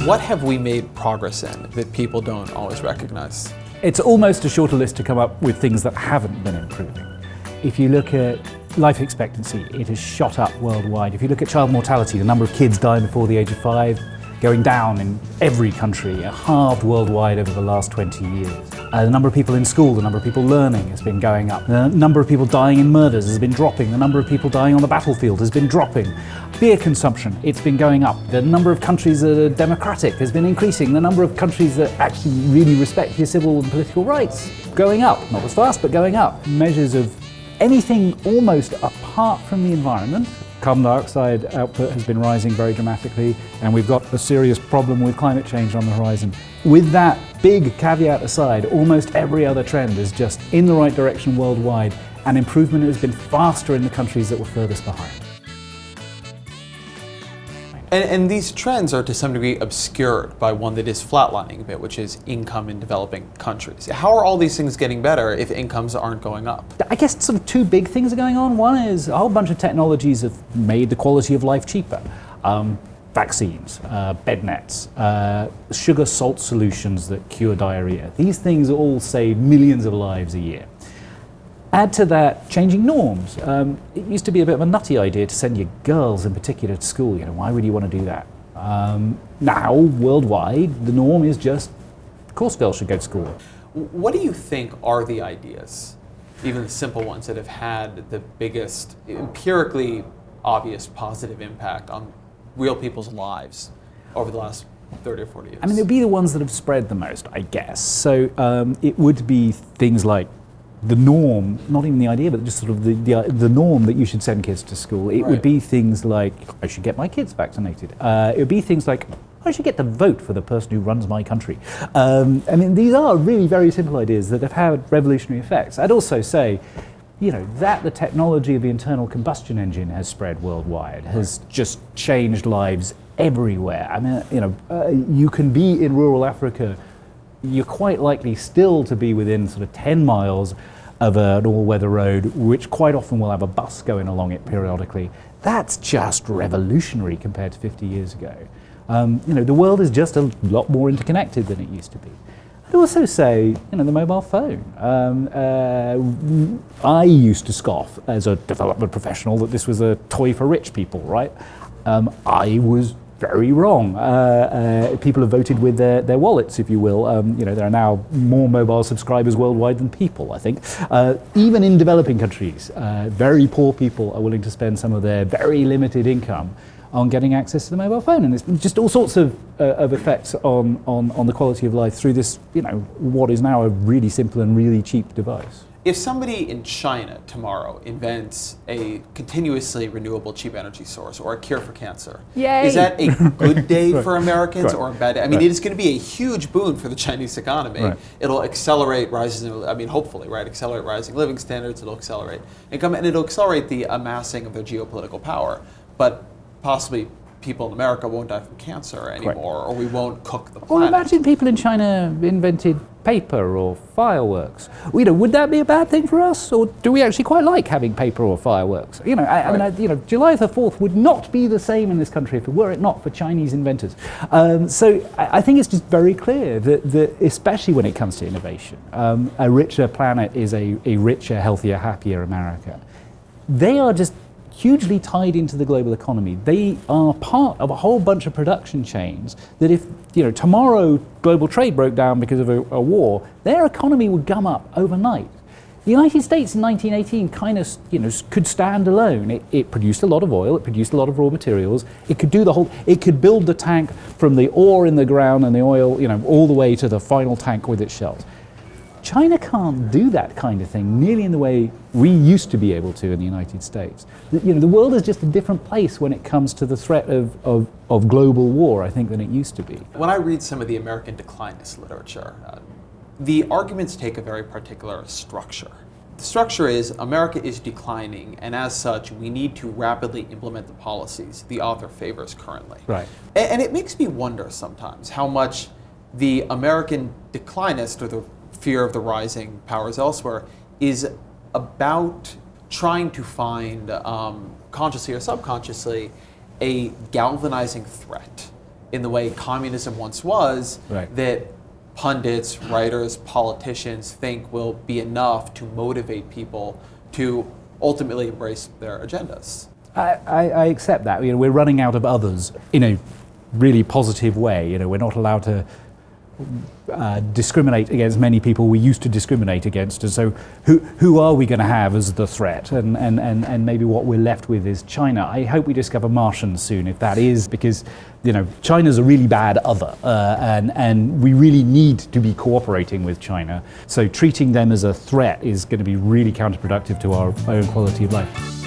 What have we made progress in that people don't always recognize? It's almost a shorter list to come up with things that haven't been improving. If you look at life expectancy, it has shot up worldwide. If you look at child mortality, the number of kids dying before the age of 5, going down in every country, halved worldwide over the last 20 years. The number of people in school, the number of people learning has been going up. The number of people dying in murders has been dropping. The number of people dying on the battlefield has been dropping. Beer consumption, it's been going up. The number of countries that are democratic has been increasing. The number of countries that actually really respect your civil and political rights, going up. Not as fast, but going up. Measures of anything almost apart from the environment. Carbon dioxide output has been rising very dramatically, and we've got a serious problem with climate change on the horizon. With that big caveat aside, almost every other trend is just in the right direction worldwide, and improvement has been faster in the countries that were furthest behind. And these trends are to some degree obscured by one that is flatlining a bit, which is income in developing countries. How are all these things getting better if incomes aren't going up? I guess sort of two big things are going on. One is a whole bunch of technologies have made the quality of life cheaper. Vaccines, bed nets, sugar salt solutions that cure diarrhea. These things all save millions of lives a year. Add to that changing norms. It used to be a bit of a nutty idea to send your girls in particular to school. Why would you want to do that? Now, worldwide, the norm is just, of course girls should go to school. What do you think are the ideas, even the simple ones, that have had the biggest, empirically obvious positive impact on real people's lives over the last 30 or 40 years? I mean, they'll be the ones that have spread the most, I guess. So it would be things like the norm, not even the idea, but just sort of the norm that you should send kids to school. It would be things like, I should get my kids vaccinated. It would be things like, I should get to vote for the person who runs my country. I mean, these are really very simple ideas that have had revolutionary effects. I'd also say, that the technology of the internal combustion engine has spread worldwide, has just changed lives everywhere. I mean, you can be in rural Africa, you're quite likely still to be within sort of 10 miles of an all-weather road, which quite often will have a bus going along it periodically. That's just revolutionary compared to 50 years ago. The world is just a lot more interconnected than it used to be. I'd also say, the mobile phone. I used to scoff as a development professional that this was a toy for rich people, right? I was very wrong. People have voted with their wallets, if you will. There are now more mobile subscribers worldwide than people, I think. Even in developing countries, very poor people are willing to spend some of their very limited income on getting access to the mobile phone. And it's just all sorts of effects on the quality of life through this, what is now a really simple and really cheap device. If somebody in China tomorrow invents a continuously renewable cheap energy source or a cure for cancer, Yay. Is that a good day for Americans Right. or a bad day? I mean, it is going to be a huge boon for the Chinese economy. Right. It'll accelerate hopefully, right? Accelerate rising living standards, it'll accelerate income, and it'll accelerate the amassing of their geopolitical power. But possibly people in America won't die from cancer anymore, or we won't cook the planet. Or imagine people in China invented paper or fireworks. Would that be a bad thing for us, or do we actually quite like having paper or fireworks? July the 4th would not be the same in this country were it not for Chinese inventors. So I think it's just very clear that especially when it comes to innovation, a richer planet is a richer, healthier, happier America. They are just hugely tied into the global economy. They are part of a whole bunch of production chains that if tomorrow global trade broke down because of a war, their economy would gum up overnight. The United States in 1918 kind of could stand alone. It produced a lot of oil, it produced a lot of raw materials, it could do it could build the tank from the ore in the ground and the oil, all the way to the final tank with its shells. China can't do that kind of thing nearly in the way we used to be able to in the United States. The world is just a different place when it comes to the threat of global war, I think, than it used to be. When I read some of the American declinist literature, the arguments take a very particular structure. The structure is America is declining, and as such, we need to rapidly implement the policies the author favors currently. Right. And it makes me wonder sometimes how much the American declinist, or the fear of the rising powers elsewhere, is about trying to find, consciously or subconsciously, a galvanizing threat in the way communism once was, Right. that pundits, writers, politicians think will be enough to motivate people to ultimately embrace their agendas. I accept that. We're running out of others in a really positive way. We're not allowed to discriminate against many people we used to discriminate against. And so who are we going to have as the threat? And maybe what we're left with is China. I hope we discover Martians soon, if that is, because China's a really bad other, and we really need to be cooperating with China. So treating them as a threat is going to be really counterproductive to our own quality of life.